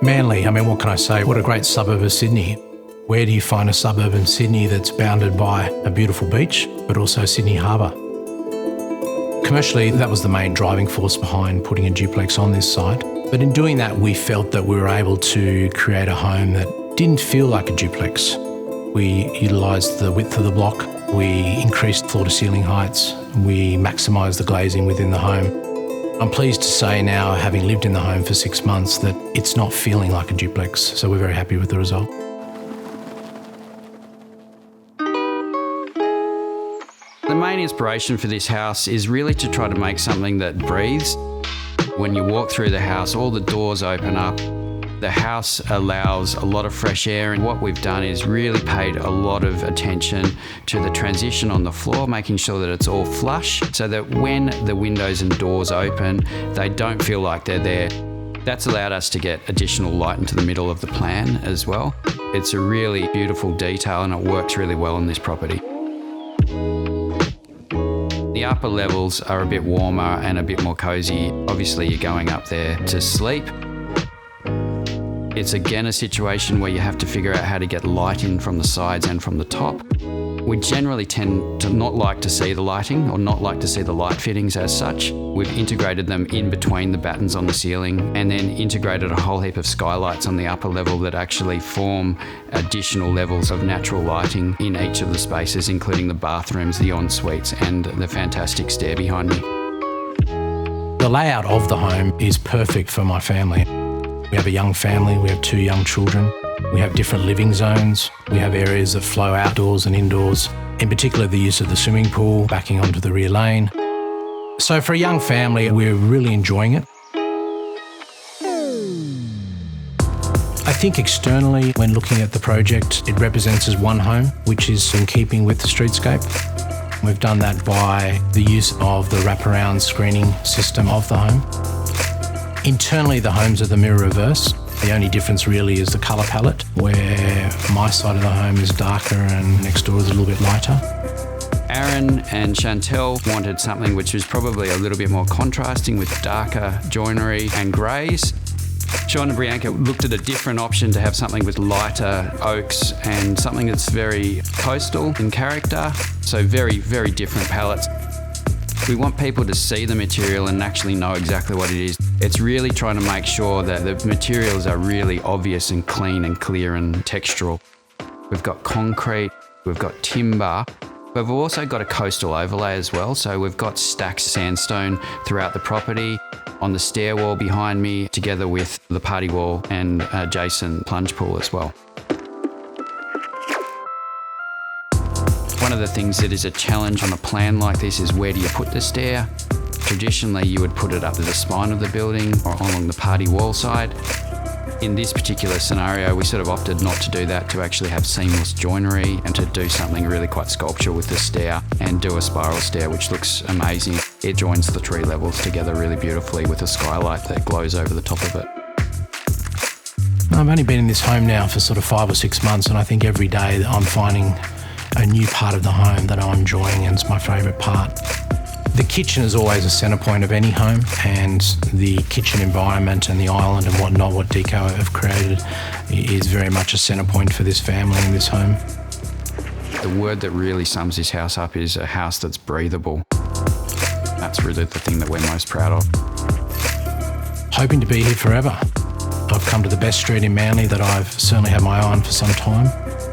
Manly, I mean, what can I say? What a great suburb of Sydney. Where do you find a suburb in Sydney that's bounded by a beautiful beach, but also Sydney Harbour? Commercially, that was the main driving force behind putting a duplex on this site. But in doing that, we felt that we were able to create a home that didn't feel like a duplex. We utilised the width of the block, we increased floor-to-ceiling heights, we maximised the glazing within the home. I'm pleased to say now, having lived in the home for 6 months, that it's not feeling like a duplex, so we're very happy with the result. The main inspiration for this house is really to try to make something that breathes. When you walk through the house, all the doors open up. The house allows a lot of fresh air, and what we've done is really paid a lot of attention to the transition on the floor, making sure that it's all flush so that when the windows and doors open, they don't feel like they're there. That's allowed us to get additional light into the middle of the plan as well. It's a really beautiful detail and it works really well on this property. The upper levels are a bit warmer and a bit more cozy. Obviously, you're going up there to sleep. It's again a situation where you have to figure out how to get light in from the sides and from the top. We generally tend to not like to see the lighting or not like to see the light fittings as such. We've integrated them in between the battens on the ceiling and then integrated a whole heap of skylights on the upper level that actually form additional levels of natural lighting in each of the spaces, including the bathrooms, the en-suites and the fantastic stair behind me. The layout of the home is perfect for my family. We have a young family, we have 2 young children, we have different living zones, we have areas that flow outdoors and indoors, in particular the use of the swimming pool, backing onto the rear lane. So for a young family, we're really enjoying it. I think externally, when looking at the project, it represents as one home, which is in keeping with the streetscape. We've done that by the use of the wraparound screening system of the home. Internally, the homes are the mirror reverse. The only difference really is the colour palette, where my side of the home is darker and next door is a little bit lighter. Aaron and Chantel wanted something which was probably a little bit more contrasting with darker joinery and greys. Sean and Bianca looked at a different option to have something with lighter oaks and something that's very coastal in character, so very, very different palettes. We want people to see the material and actually know exactly what it is. It's really trying to make sure that the materials are really obvious and clean and clear and textural. We've got concrete, we've got timber, but we've also got a coastal overlay as well. So we've got stacked sandstone throughout the property, on the stairwell behind me, together with the party wall and adjacent plunge pool as well. One of the things that is a challenge on a plan like this is where do you put the stair? Traditionally, you would put it up to the spine of the building or along the party wall side. In this particular scenario, we sort of opted not to do that, to actually have seamless joinery and to do something really quite sculptural with the stair and do a spiral stair, which looks amazing. It joins the 3 levels together really beautifully with a skylight that glows over the top of it. I've only been in this home now for sort of 5 or 6 months, and I think every day that I'm finding a new part of the home that I'm enjoying, and it's my favourite part. The kitchen is always a centre point of any home, and the kitchen environment and the island and whatnot, what Deco have created, is very much a centre point for this family and this home. The word that really sums this house up is a house that's breathable. That's really the thing that we're most proud of. Hoping to be here forever. I've come to the best street in Manly that I've certainly had my eye on for some time.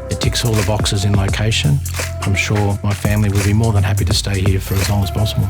It ticks all the boxes in location. I'm sure my family will be more than happy to stay here for as long as possible.